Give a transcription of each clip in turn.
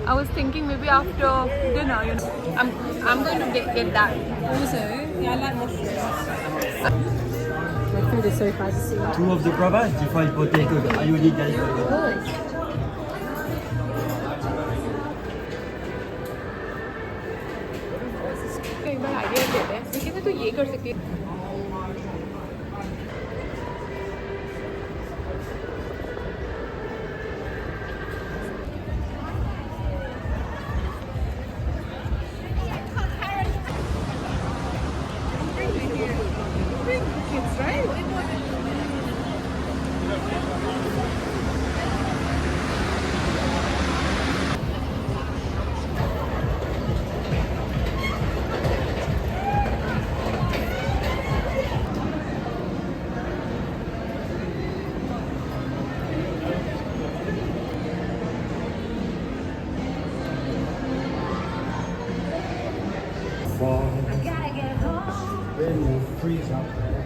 I was thinking maybe after dinner, you know, I'm going to get that. Also, yeah, I like mushrooms. My food is so fancy. Two of the brothers, different potatoes. Are you need that? कई बार idea देते हैं लेकिन मैं तो ये कर सकती हूँ Freeze up there.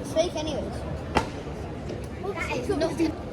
It's fake anyways. That is not.